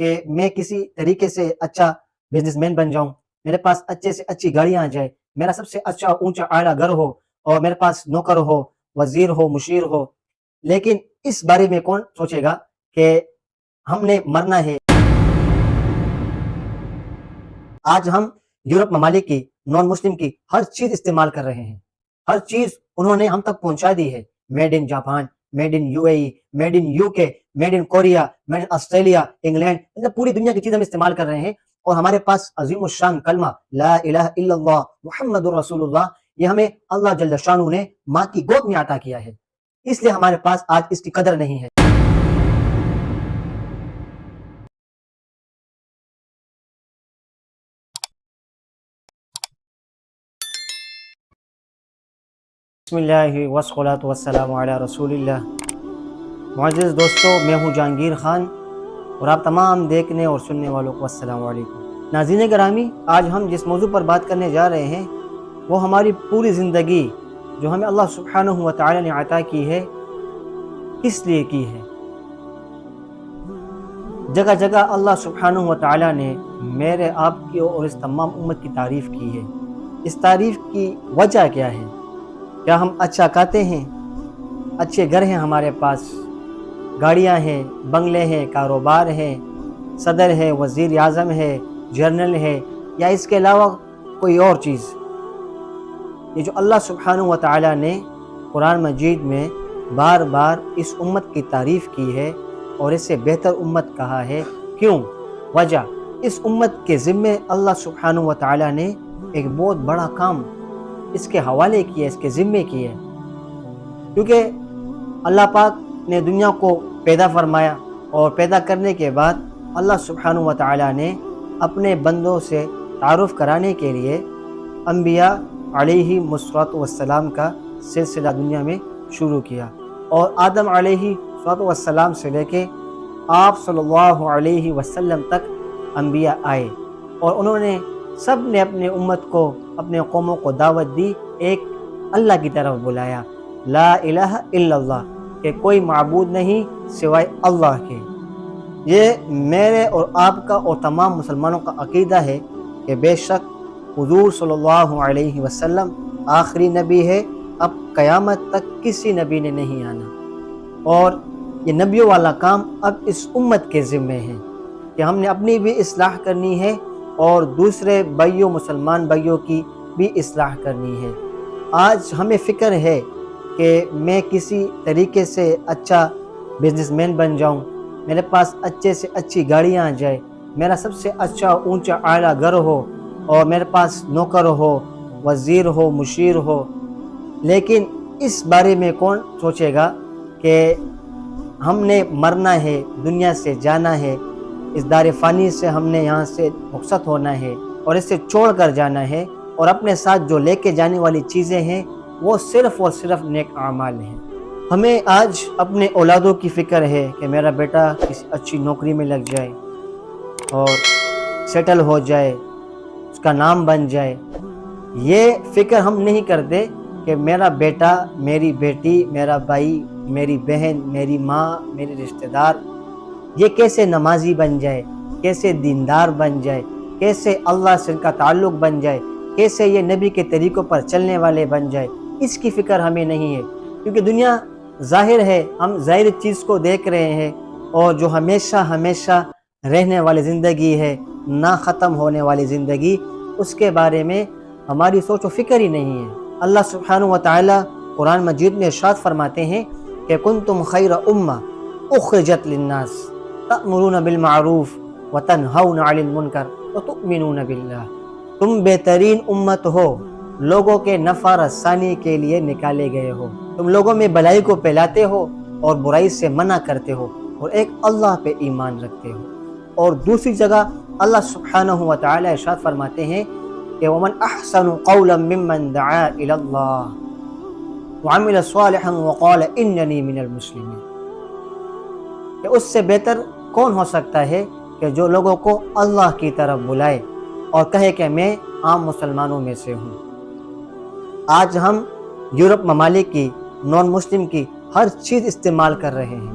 کہ میں کسی طریقے سے اچھا بزنس مین بن جاؤں، میرے پاس اچھے سے اچھی گاڑیاں آ جائے، میرا سب سے اچھا اونچا اعلیٰ گھر ہو اور میرے پاس نوکر ہو، وزیر ہو، مشیر ہو. لیکن اس بارے میں کون سوچے گا کہ ہم نے مرنا ہے. آج ہم یورپ ممالک کی، نان مسلم کی ہر چیز استعمال کر رہے ہیں، ہر چیز انہوں نے ہم تک پہنچا دی ہے. Made in Japan, made in U A E, made in U K, made in Korea, made in Australia, England, مطلب پوری دنیا کی چیز ہم استعمال کر رہے ہیں. اور ہمارے پاس عظیم الشان کلمہ لا الہ الا اللہ محمد رسول اللہ، یہ ہمیں اللہ جل شانہ نے ماں کی گود میں عطا کیا ہے، اس لیے ہمارے پاس آج اس کی قدر نہیں ہے. بسم اللہ والصلاۃ والسلام علی رسول اللہ. معزز دوستو، میں ہوں جہانگیر خان اور آپ تمام دیکھنے اور سننے والوں کو السلام علیکم. ناظرین گرامی، آج ہم جس موضوع پر بات کرنے جا رہے ہیں وہ ہماری پوری زندگی جو ہمیں اللہ سبحانہ و تعالی نے عطا کی ہے، کس لیے کی ہے. جگہ جگہ اللہ سبحانہ و تعالی نے میرے آپ کی اور اس تمام امت کی تعریف کی ہے. اس تعریف کی وجہ کیا ہے؟ کیا ہم اچھا کھاتے ہیں، اچھے گھر ہیں ہمارے پاس، گاڑیاں ہیں، بنگلے ہیں، کاروبار ہیں، صدر ہے، وزیر اعظم ہے، جنرل ہے، یا اس کے علاوہ کوئی اور چیز؟ یہ جو اللہ سبحانہ و تعالی نے قرآن مجید میں بار بار اس امت کی تعریف کی ہے اور اسے بہتر امت کہا ہے، کیوں؟ وجہ، اس امت کے ذمے اللہ سبحانہ و تعالی نے ایک بہت بڑا کام اس کے حوالے کیا، اس کے ذمے کیا، کیونکہ اللہ پاک نے دنیا کو پیدا فرمایا اور پیدا کرنے کے بعد اللہ سبحانہ و تعالی نے اپنے بندوں سے تعارف کرانے کے لیے انبیاء علیہ السلام کا سلسلہ دنیا میں شروع کیا. اور آدم علیہ السلام سے لے کے آپ صلی اللہ علیہ وسلم تک انبیاء آئے اور انہوں نے سب نے اپنے امت کو، اپنے قوموں کو دعوت دی، ایک اللہ کی طرف بلایا، لا الہ الا اللہ، کہ کوئی معبود نہیں سوائے اللہ کے. یہ میرے اور آپ کا اور تمام مسلمانوں کا عقیدہ ہے کہ بے شک حضور صلی اللہ علیہ وسلم آخری نبی ہے، اب قیامت تک کسی نبی نے نہیں آنا، اور یہ نبیوں والا کام اب اس امت کے ذمے ہے کہ ہم نے اپنی بھی اصلاح کرنی ہے اور دوسرے بھائیوں، مسلمان بھائیوں کی بھی اصلاح کرنی ہے. آج ہمیں فکر ہے کہ میں کسی طریقے سے اچھا بزنس مین بن جاؤں، میرے پاس اچھے سے اچھی گاڑیاں آ جائے، میرا سب سے اچھا اونچا اعلیٰ گھر ہو اور میرے پاس نوکر ہو، وزیر ہو، مشیر ہو. لیکن اس بارے میں کون سوچے گا کہ ہم نے مرنا ہے، دنیا سے جانا ہے، اس دار فانی سے ہم نے یہاں سے رخصت ہونا ہے اور اسے چھوڑ کر جانا ہے، اور اپنے ساتھ جو لے کے جانے والی چیزیں ہیں وہ صرف اور صرف نیک اعمال ہیں. ہمیں آج اپنے اولادوں کی فکر ہے کہ میرا بیٹا کسی اچھی نوکری میں لگ جائے اور سیٹل ہو جائے، اس کا نام بن جائے. یہ فکر ہم نہیں کرتے کہ میرا بیٹا، میری بیٹی، میرا بھائی، میری بہن، میری ماں، میرے رشتہ دار یہ کیسے نمازی بن جائے، کیسے دیندار بن جائے، کیسے اللہ سے ان کا تعلق بن جائے، کیسے یہ نبی کے طریقوں پر چلنے والے بن جائے. اس کی فکر ہمیں نہیں ہے، کیونکہ دنیا ظاہر ہے، ہم ظاہر چیز کو دیکھ رہے ہیں، اور جو ہمیشہ ہمیشہ رہنے والی زندگی ہے، نہ ختم ہونے والی زندگی، اس کے بارے میں ہماری سوچ و فکر ہی نہیں ہے. اللہ سبحانہ و تعالی قرآن مجید میں ارشاد فرماتے ہیں کہ کنتم خیر امہ اخرجت للناس تأمرون بالمعروف وتنہون عن المنکر وتؤمنون باللہ. تم بہترین امت ہو، لوگوں کے نفع رسانی کے لیے نکالے گئے ہو، تم لوگوں میں بھلائی کو پھیلاتے ہو اور برائی سے منع کرتے ہو اور ایک اللہ پہ ایمان رکھتے ہو. اور دوسری جگہ اللہ سبحانہ و تعالی ارشاد فرماتے ہیں کہ ومن احسن قولا ممن دعا الی اللہ وعمل صالحا وقال اننی من المسلمین. کہ اس سے بہتر کون ہو سکتا ہے کہ جو لوگوں کو اللہ کی طرف بلائے اور کہے کہ میں عام مسلمانوں میں سے ہوں. آج ہم یورپ ممالک کی، نان مسلم کی ہر چیز استعمال کر رہے ہیں،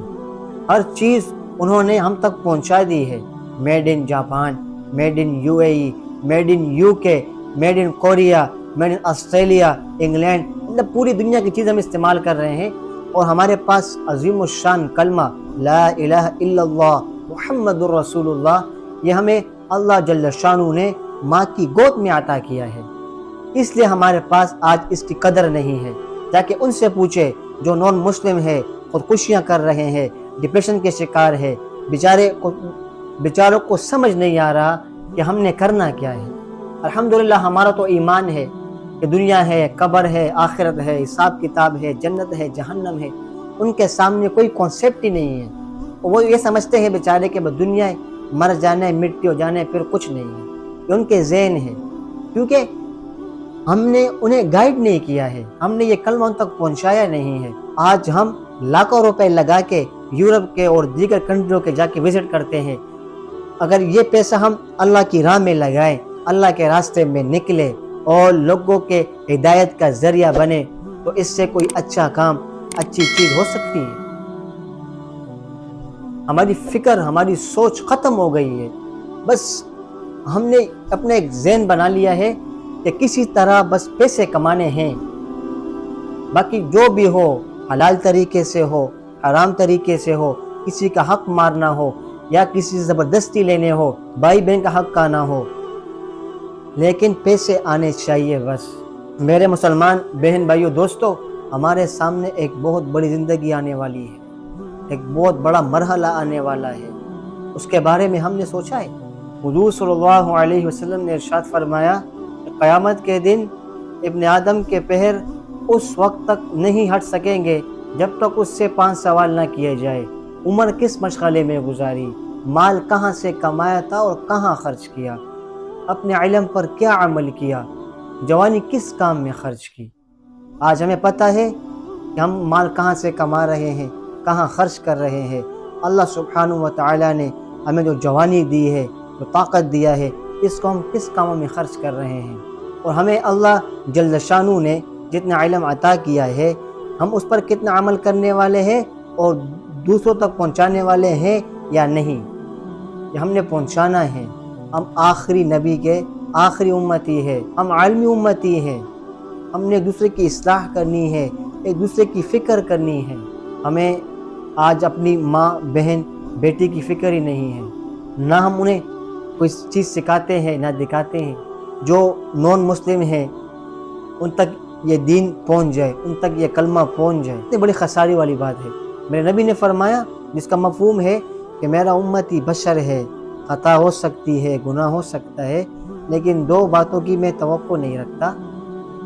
ہر چیز انہوں نے ہم تک پہنچا دی ہے، made in Japan, made in UAE، made in UK، made in Korea, made in Australia, England, مطلب پوری دنیا کی چیز ہم استعمال کر رہے ہیں، اور ہمارے پاس عظیم الشان کلمہ لا الہ الا اللہ محمد الرسول اللہ، یہ ہمیں اللہ جل شانہ نے ماں کی گود میں عطا کیا ہے، اس لیے ہمارے پاس آج اس کی قدر نہیں ہے۔ جا کے ان سے پوچھے جو نان مسلم ہے، خودکشیاں کر رہے ہیں، ڈپریشن کے شکار ہے، بیچاروں کو سمجھ نہیں آ رہا کہ ہم نے کرنا کیا ہے۔ الحمدللہ ہمارا تو ایمان ہے کہ دنیا ہے، قبر ہے، آخرت ہے، حساب کتاب ہے، جنت ہے، جہنم ہے، ان کے سامنے کوئی کانسیپٹ ہی نہیں ہے۔ وہ یہ سمجھتے ہیں بیچارے کہ بس دنیا ہے، مر جانا ہے، مٹی ہو جانا ہے، پھر کچھ نہیں ہے۔ یہ ان کے ذہن ہے، کیونکہ ہم نے انہیں گائیڈ نہیں کیا ہے، ہم نے یہ کلمہ ان تک پہنچایا نہیں ہے۔ آج ہم لاکھوں روپے لگا کے یورپ کے اور دیگر کنٹریوں کے جا کے وزٹ کرتے ہیں، اگر یہ پیسہ ہم اللہ کی راہ میں لگائیں، اللہ کے راستے میں نکلے اور لوگوں کے ہدایت کا ذریعہ بنے، تو اس سے کوئی اچھا کام، اچھی چیز ہو سکتی ہے؟ ہماری فکر، ہماری سوچ ختم ہو گئی ہے، بس ہم نے اپنا ایک ذہن بنا لیا ہے کہ کسی طرح بس پیسے کمانے ہیں، باقی جو بھی ہو، حلال طریقے سے ہو، حرام طریقے سے ہو، کسی کا حق مارنا ہو یا کسی سے زبردستی لینے ہو، بھائی بہن کا حق کھانا ہو، لیکن پیسے آنے چاہیے بس۔ میرے مسلمان بہن بھائیوں دوستو، ہمارے سامنے ایک بہت بڑی زندگی آنے والی ہے، ایک بہت بڑا مرحلہ آنے والا ہے، اس کے بارے میں ہم نے سوچا ہے؟ حضور صلی اللہ علیہ وسلم نے ارشاد فرمایا کہ قیامت کے دن ابن آدم کے پیر اس وقت تک نہیں ہٹ سکیں گے جب تک اس سے 5 سوال نہ کیے جائے۔ عمر کس مشغلے میں گزاری، مال کہاں سے کمایا تھا اور کہاں خرچ کیا، اپنے علم پر کیا عمل کیا، جوانی کس کام میں خرچ کی۔ آج ہمیں پتہ ہے کہ ہم مال کہاں سے کما رہے ہیں، کہاں خرچ کر رہے ہیں۔ اللہ سبحانہ و تعالیٰ نے ہمیں جو جوانی دی ہے، جو طاقت دیا ہے، اس کو ہم کس کاموں میں خرچ کر رہے ہیں، اور ہمیں اللہ جل شانہ نے جتنا علم عطا کیا ہے، ہم اس پر کتنا عمل کرنے والے ہیں اور دوسروں تک پہنچانے والے ہیں یا نہیں۔ یہ ہم نے پہنچانا ہے۔ ہم آخری نبی کے آخری امتی ہے، ہم عالمی امتی ہیں، ہم نے دوسرے کی اصلاح کرنی ہے، ایک دوسرے کی فکر کرنی ہے۔ ہمیں آج اپنی ماں، بہن، بیٹی کی فکر ہی نہیں ہے، نہ ہم انہیں کوئی چیز سکھاتے ہیں، نہ دکھاتے ہیں۔ جو نان مسلم ہیں ان تک یہ دین پہنچ جائے، ان تک یہ کلمہ پہنچ جائے، اتنی بڑی خساری والی بات ہے۔ میرے نبی نے فرمایا، جس کا مفہوم ہے کہ میرا امتی بشر ہے، خطا ہو سکتی ہے، گناہ ہو سکتا ہے، لیکن 2 باتوں کی میں توقع نہیں رکھتا۔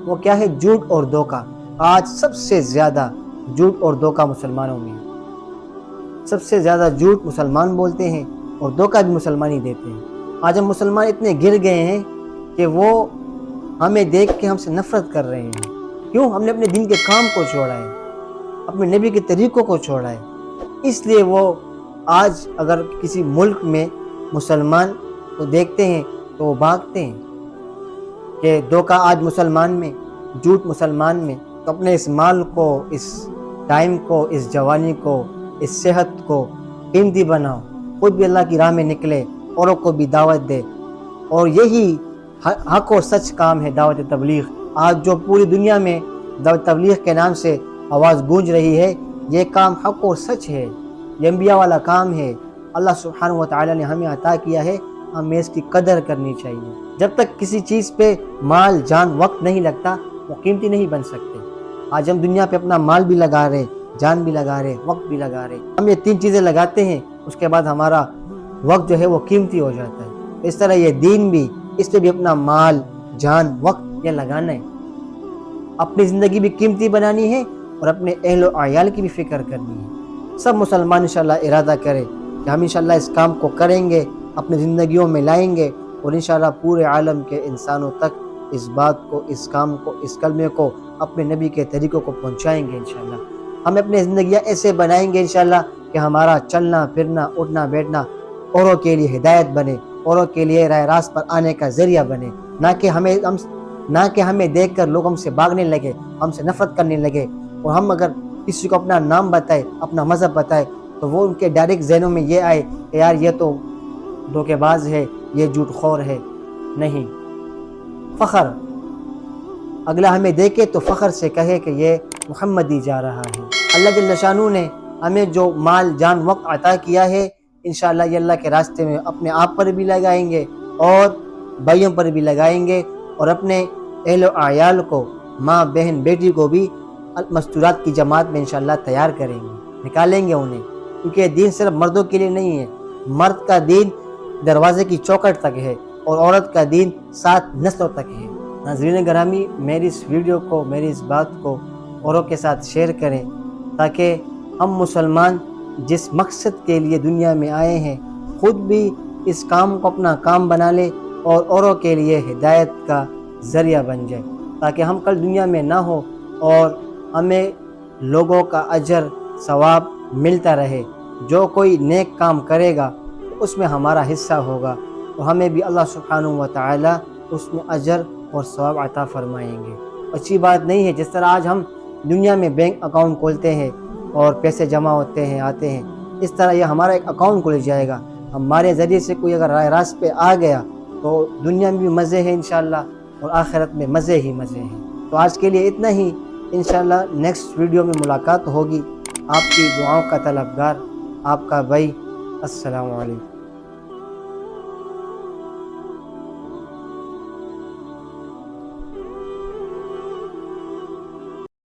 وہ کیا ہے؟ جھوٹ اور دھوکہ۔ آج سب سے زیادہ جھوٹ اور دھوکہ مسلمانوں میں ہے، سب سے زیادہ جھوٹ مسلمان بولتے ہیں اور دھوکہ بھی مسلمان ہی دیتے ہیں۔ آج ہم مسلمان اتنے گر گئے ہیں کہ وہ ہمیں دیکھ کے ہم سے نفرت کر رہے ہیں۔ کیوں؟ ہم نے اپنے دین کے کام کو چھوڑا ہے، اپنے نبی کے طریقوں کو چھوڑا ہے، اس لیے وہ آج اگر کسی ملک میں مسلمان کو دیکھتے ہیں تو وہ بھاگتے ہیں کہ دھوکہ آج مسلمان میں، جھوٹ مسلمان میں۔ تو اپنے اس مال کو، اس ٹائم کو، اس جوانی کو، اس صحت کو قیمتی بناؤ، خود بھی اللہ کی راہ میں نکلے، اوروں کو بھی دعوت دے، اور یہی حق و سچ کام ہے دعوت تبلیغ۔ آج جو پوری دنیا میں دعوت تبلیغ کے نام سے آواز گونج رہی ہے، یہ کام حق و سچ ہے، یہ انبیاء والا کام ہے، اللہ سبحانہ و تعالیٰ نے ہمیں عطا کیا ہے، ہمیں اس کی قدر کرنی چاہیے۔ جب تک کسی چیز پہ مال، جان، وقت نہیں لگتا، وہ قیمتی نہیں بن سکتے۔ آج ہم دنیا پہ اپنا مال بھی لگا رہے، جان بھی لگا رہے، وقت بھی لگا رہے، ہم یہ 3 چیزیں لگاتے ہیں، اس کے بعد ہمارا وقت جو ہے وہ قیمتی ہو جاتا ہے۔ اس طرح یہ دین بھی، اس پہ بھی اپنا مال، جان، وقت یہ لگانا ہے، اپنی زندگی بھی قیمتی بنانی ہے اور اپنے اہل و عیال کی بھی فکر کرنی ہے۔ سب مسلمان انشاءاللہ ارادہ کرے کہ ہم انشاءاللہ اس کام کو کریں گے، اپنی زندگیوں میں لائیں گے، اور انشاءاللہ پورے عالم کے انسانوں تک اس بات کو، اس کام کو، اس کلمے کو، اپنے نبی کے طریقوں کو پہنچائیں گے انشاءاللہ۔ ہم اپنے زندگیاں ایسے بنائیں گے انشاءاللہ کہ ہمارا چلنا پھرنا، اٹھنا بیٹھنا اوروں کے لیے ہدایت بنے، اوروں کے لیے راہ راست پر آنے کا ذریعہ بنے، نہ کہ ہمیں دیکھ کر لوگ ہم سے بھاگنے لگے، ہم سے نفرت کرنے لگے۔ اور ہم اگر کسی کو اپنا نام بتائے، اپنا مذہب بتائے، تو وہ ان کے ڈائریکٹ ذہنوں میں یہ آئے کہ یار یہ تو دھوکے باز ہے، یہ جھوٹ خور ہے، نہیں۔ فخر، اگلا ہمیں دیکھے تو فخر سے کہے کہ یہ محمدی جا رہا ہے۔ اللہ جل شانہ نے ہمیں جو مال جان وقت عطا کیا ہے، انشاءاللہ یہ اللہ کے راستے میں اپنے آپ پر بھی لگائیں گے اور بھائیوں پر بھی لگائیں گے، اور اپنے اہل و عیال کو، ماں بہن بیٹی کو بھی مستورات کی جماعت میں انشاءاللہ تیار کریں گے، نکالیں گے انہیں، کیونکہ دین صرف مردوں کے لیے نہیں ہے۔ مرد کا دین دروازے کی چوکھٹ تک ہے اور عورت کا دین 7 نسلوں تک ہے۔ ناظرین گرامی، میری اس ویڈیو کو، میری اس بات کو اوروں کے ساتھ شیئر کریں، تاکہ ہم مسلمان جس مقصد کے لیے دنیا میں آئے ہیں خود بھی اس کام کو اپنا کام بنا لے اور اوروں کے لیے ہدایت کا ذریعہ بن جائے، تاکہ ہم کل دنیا میں نہ ہو اور ہمیں لوگوں کا اجر ثواب ملتا رہے۔ جو کوئی نیک کام کرے گا تو اس میں ہمارا حصہ ہوگا، تو ہمیں بھی اللہ سبحانہ و تعالی اس میں اجر اور ثواب عطا فرمائیں گے۔ اچھی بات نہیں ہے جس طرح آج ہم دنیا میں بینک اکاؤنٹ کھولتے ہیں اور پیسے جمع ہوتے ہیں، آتے ہیں، اس طرح یہ ہمارا ایک اکاؤنٹ کھل جائے گا۔ ہمارے ذریعے سے کوئی اگر راہ راست پہ آ گیا تو دنیا میں بھی مزے ہیں انشاءاللہ، اور آخرت میں مزے ہی مزے ہیں۔ تو آج کے لیے اتنا ہی، انشاءاللہ نیکسٹ ویڈیو میں ملاقات ہوگی۔ آپ کی دعاؤں کا طلبگار آپ کا بھائی۔ السلام علیکم۔